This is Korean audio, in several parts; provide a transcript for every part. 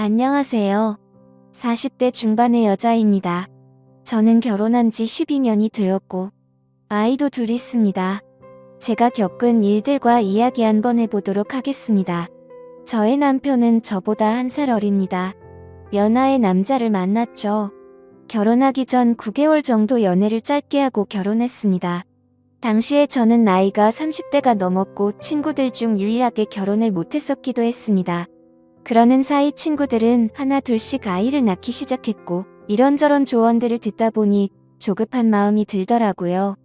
안녕하세요. 40대 중반의 여자입니다. 저는 결혼한 지 12년이 되었고, 아이도 둘 있습니다. 제가 겪은 일들과 이야기 한번 해보도록 하겠습니다. 저의 남편은 저보다 1살 어립니다. 연하의 남자를 만났죠. 결혼하기 전 9개월 정도 연애를 짧게 하고 결혼했습니다. 당시에 저는 나이가 30대가 넘었고 친구들 중 유일하게 결혼을 못했었기도 했습니다. 그러는 사이 친구들은 하나 둘씩 아이를 낳기 시작했고 이런저런 조언들을 듣다 보니 조급한 마음이 들더라고요.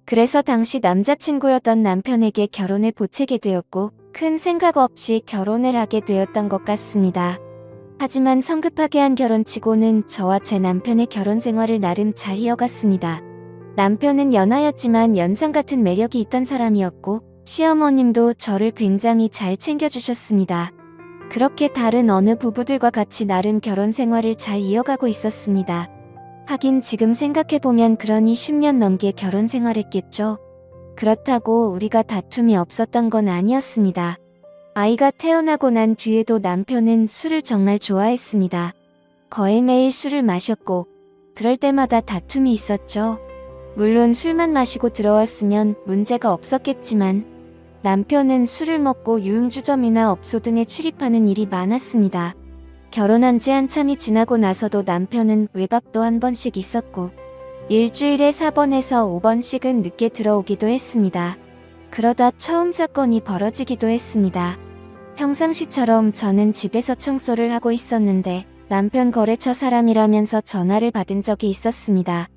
그래서 당시 남자친구였던 남편에게 결혼을 보채게 되었고 큰 생각 없이 결혼을 하게 되었던 것 같습니다. 하지만 성급하게 한 결혼치고는 저와 제 남편의 결혼 생활을 나름 잘 이어갔습니다. 남편은 연하였지만 연상 같은 매력이 있던 사람이었고 시어머님도 저를 굉장히 잘 챙겨주셨습니다. 그렇게 다른 어느 부부들과 같이 나름 결혼 생활을 잘 이어가고 있었습니다. 하긴 지금 생각해보면 그러니 10년 넘게 결혼 생활했겠죠. 그렇다고 우리가 다툼이 없었던 건 아니었습니다. 아이가 태어나고 난 뒤에도 남편은 술을 정말 좋아했습니다. 거의 매일 술을 마셨고 그럴 때마다 다툼이 있었죠. 물론 술만 마시고 들어왔으면 문제가 없었겠지만 남편은 술을 먹고 유흥주점이나 업소 등에 출입하는 일이 많았습니다. 결혼한 지 한참이 지나고 나서도 남편은 외박도 한 번씩 있었고 일주일에 4번에서 5번씩은 늦게 들어오기도 했습니다. 그러다 처음 사건이 벌어지기도 했습니다. 평상시처럼 저는 집에서 청소를 하고 있었는데 남편 거래처 사람이라면서 전화를 받은 적이 있었습니다.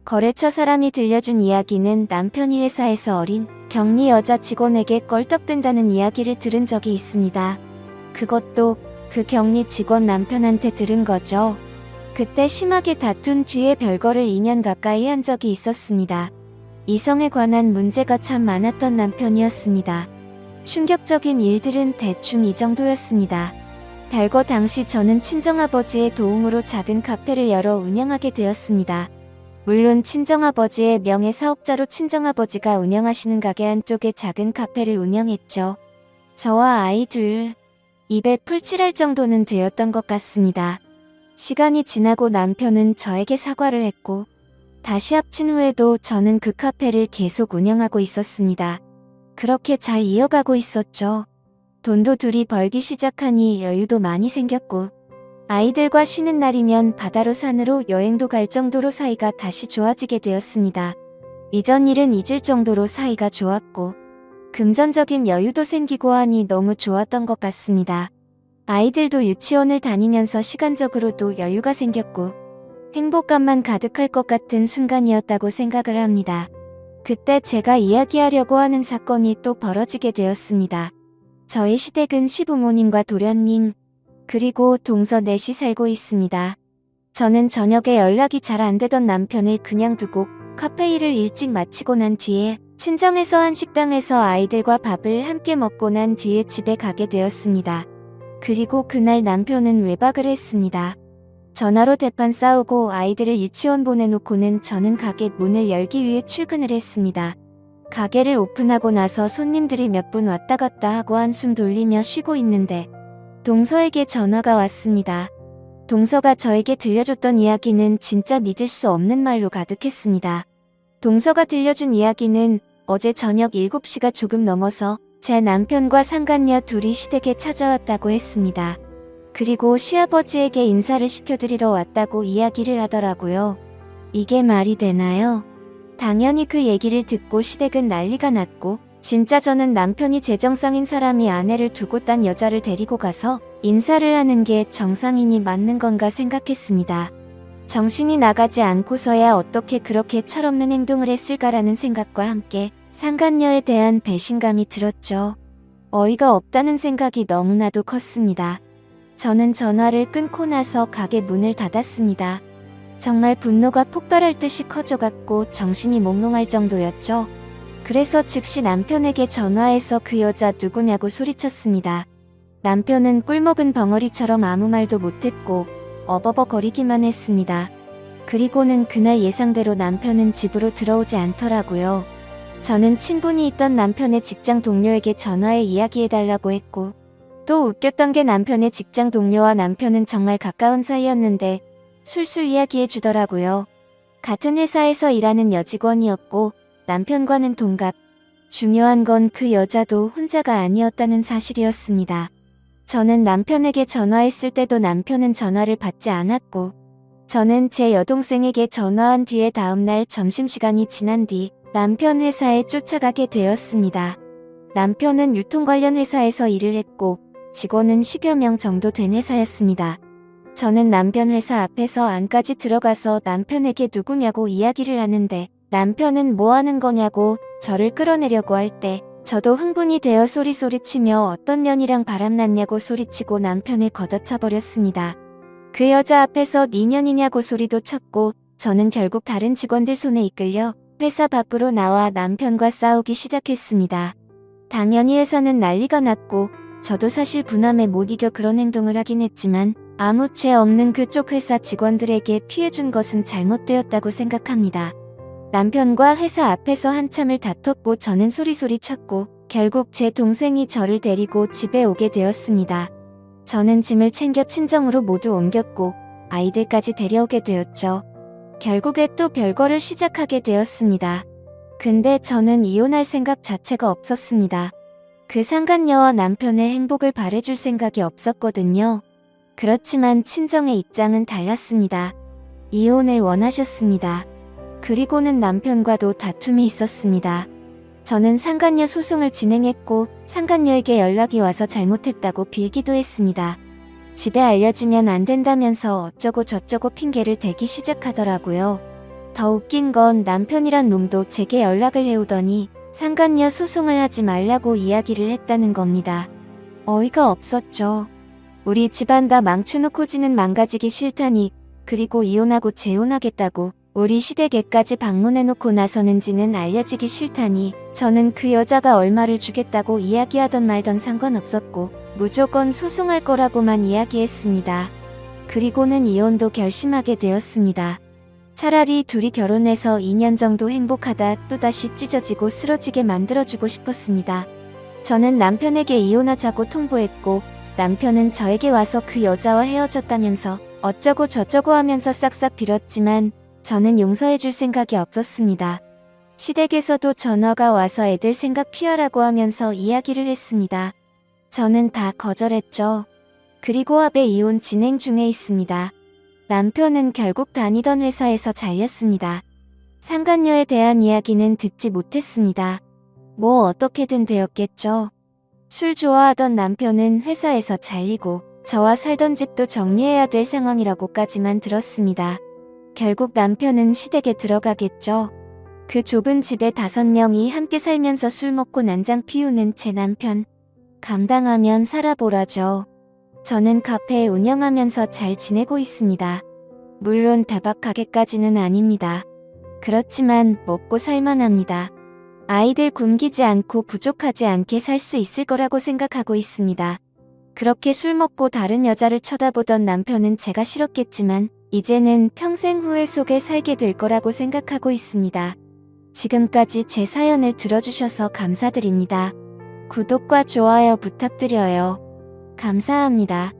거래처 사람이 들려준 이야기는 남편이 회사에서 어린 격리 여자 직원에게 껄떡댄다는 이야기를 들은 적이 있습니다. 그것도 그 격리 직원 남편한테 들은 거죠. 그때 심하게 다툰 뒤에 별거를 2년 가까이 한 적이 있었습니다. 이성에 관한 문제가 참 많았던 남편이었습니다. 충격적인 일들은 대충 이 정도였습니다. 별거 당시 저는 친정아버지의 도움으로 작은 카페를 열어 운영하게 되었습니다. 물론 친정아버지의 명의 사업자로 친정아버지가 운영하시는 가게 한쪽에 작은 카페를 운영했죠. 저와 아이 둘, 입에 풀칠할 정도는 되었던 것 같습니다. 시간이 지나고 남편은 저에게 사과를 했고 다시 합친 후에도 저는 그 카페를 계속 운영하고 있었습니다. 그렇게 잘 이어가고 있었죠. 돈도 둘이 벌기 시작하니 여유도 많이 생겼고 아이들과 쉬는 날이면 바다로 산으로 여행도 갈 정도로 사이가 다시 좋아지게 되었습니다. 이전 일은 잊을 정도로 사이가 좋았고 금전적인 여유도 생기고 하니 너무 좋았던 것 같습니다. 아이들도 유치원을 다니면서 시간적으로도 여유가 생겼고 행복감만 가득할 것 같은 순간이었다고 생각을 합니다. 그때 제가 이야기하려고 하는 사건이 또 벌어지게 되었습니다. 저희 시댁은 시부모님과 도련님, 그리고 동서 넷이 살고 있습니다. 저는 저녁에 연락이 잘 안 되던 남편을 그냥 두고 카페 일을 일찍 마치고 난 뒤에 친정에서 한 식당에서 아이들과 밥을 함께 먹고 난 뒤에 집에 가게 되었습니다. 그리고 그날 남편은 외박을 했습니다. 전화로 대판 싸우고 아이들을 유치원 보내놓고는 저는 가게 문을 열기 위해 출근을 했습니다. 가게를 오픈하고 나서 손님들이 몇 분 왔다 갔다 하고 한숨 돌리며 쉬고 있는데 동서에게 전화가 왔습니다. 동서가 저에게 들려줬던 이야기는 진짜 믿을 수 없는 말로 가득했습니다. 동서가 들려준 이야기는 어제 저녁 7시가 조금 넘어서 제 남편과 상간녀 둘이 시댁에 찾아왔다고 했습니다. 그리고 시아버지에게 인사를 시켜드리러 왔다고 이야기를 하더라고요. 이게 말이 되나요? 당연히 그 얘기를 듣고 시댁은 난리가 났고 진짜 저는 남편이 제정상인 사람이 아내를 두고 딴 여자를 데리고 가서 인사를 하는 게 정상인이 맞는 건가 생각했습니다. 정신이 나가지 않고서야 어떻게 그렇게 철없는 행동을 했을까라는 생각과 함께 상간녀에 대한 배신감이 들었죠. 어이가 없다는 생각이 너무나도 컸습니다. 저는 전화를 끊고 나서 가게 문을 닫았습니다. 정말 분노가 폭발할 듯이 커져갔고 정신이 몽롱할 정도였죠. 그래서 즉시 남편에게 전화해서 그 여자 누구냐고 소리쳤습니다. 남편은 꿀먹은 벙어리처럼 아무 말도 못했고 어버버거리기만 했습니다. 그리고는 그날 예상대로 남편은 집으로 들어오지 않더라고요. 저는 친분이 있던 남편의 직장 동료에게 전화해 이야기해달라고 했고 또 웃겼던 게 남편의 직장 동료와 남편은 정말 가까운 사이였는데 술술 이야기해 주더라고요. 같은 회사에서 일하는 여직원이었고 남편과는 동갑. 중요한 건 그 여자도 혼자가 아니었다는 사실이었습니다. 저는 남편에게 전화했을 때도 남편은 전화를 받지 않았고 저는 제 여동생에게 전화한 뒤에 다음날 점심시간이 지난 뒤 남편 회사에 쫓아가게 되었습니다. 남편은 유통 관련 회사에서 일을 했고 직원은 10여 명 정도 된 회사였습니다. 저는 남편 회사 앞에서 안까지 들어가서 남편에게 누구냐고 이야기를 하는데 남편은 뭐 하는 거냐고 저를 끌어내려고 할 때 저도 흥분이 되어 소리치며 어떤 년이랑 바람났냐고 소리치고 남편을 걷어차버렸습니다. 그 여자 앞에서 네 년이냐고 소리도 쳤고 저는 결국 다른 직원들 손에 이끌려 회사 밖으로 나와 남편과 싸우기 시작했습니다. 당연히 회사는 난리가 났고 저도 사실 분함에 못 이겨 그런 행동을 하긴 했지만 아무 죄 없는 그쪽 회사 직원들에게 피해준 것은 잘못되었다고 생각합니다. 남편과 회사 앞에서 한참을 다퉜고 저는 소리쳤고 결국 제 동생이 저를 데리고 집에 오게 되었습니다. 저는 짐을 챙겨 친정으로 모두 옮겼고 아이들까지 데려오게 되었죠. 결국에 또 별거를 시작하게 되었습니다. 근데 저는 이혼할 생각 자체가 없었습니다. 그 상간녀와 남편의 행복을 바래줄 생각이 없었거든요. 그렇지만 친정의 입장은 달랐습니다. 이혼을 원하셨습니다. 그리고는 남편과도 다툼이 있었습니다. 저는 상간녀 소송을 진행했고 상간녀에게 연락이 와서 잘못했다고 빌기도 했습니다. 집에 알려지면 안 된다면서 어쩌고 저쩌고 핑계를 대기 시작하더라고요. 더 웃긴 건 남편이란 놈도 제게 연락을 해오더니 상간녀 소송을 하지 말라고 이야기를 했다는 겁니다. 어이가 없었죠. 우리 집안 다 망쳐놓고 지는 망가지기 싫다니 그리고 이혼하고 재혼하겠다고 우리 시댁에까지 방문해놓고 나서는지는 알려지기 싫다니 저는 그 여자가 얼마를 주겠다고 이야기하던 말던 상관없었고 무조건 소송할 거라고만 이야기했습니다. 그리고는 이혼도 결심하게 되었습니다. 차라리 둘이 결혼해서 2년 정도 행복하다 또다시 찢어지고 쓰러지게 만들어주고 싶었습니다. 저는 남편에게 이혼하자고 통보했고 남편은 저에게 와서 그 여자와 헤어졌다면서 어쩌고 저쩌고 하면서 싹싹 빌었지만 저는 용서해줄 생각이 없었습니다. 시댁에서도 전화가 와서 애들 생각 피하라고 하면서 이야기를 했습니다. 저는 다 거절했죠. 그리고 합의 이혼 진행 중에 있습니다. 남편은 결국 다니던 회사에서 잘렸습니다. 상간녀에 대한 이야기는 듣지 못했습니다. 뭐 어떻게든 되었겠죠. 술 좋아하던 남편은 회사에서 잘리고 저와 살던 집도 정리해야 될 상황이라고까지만 들었습니다. 결국 남편은 시댁에 들어가겠죠. 그 좁은 집에 5명이 함께 살면서 술 먹고 난장 피우는 제 남편. 감당하면 살아보라죠. 저는 카페 운영하면서 잘 지내고 있습니다. 물론 다박 가게까지는 아닙니다. 그렇지만 먹고 살만합니다. 아이들 굶기지 않고 부족하지 않게 살 수 있을 거라고 생각하고 있습니다. 그렇게 술 먹고 다른 여자를 쳐다보던 남편은 제가 싫었겠지만 이제는 평생 후회 속에 살게 될 거라고 생각하고 있습니다. 지금까지 제 사연을 들어주셔서 감사드립니다. 구독과 좋아요 부탁드려요. 감사합니다.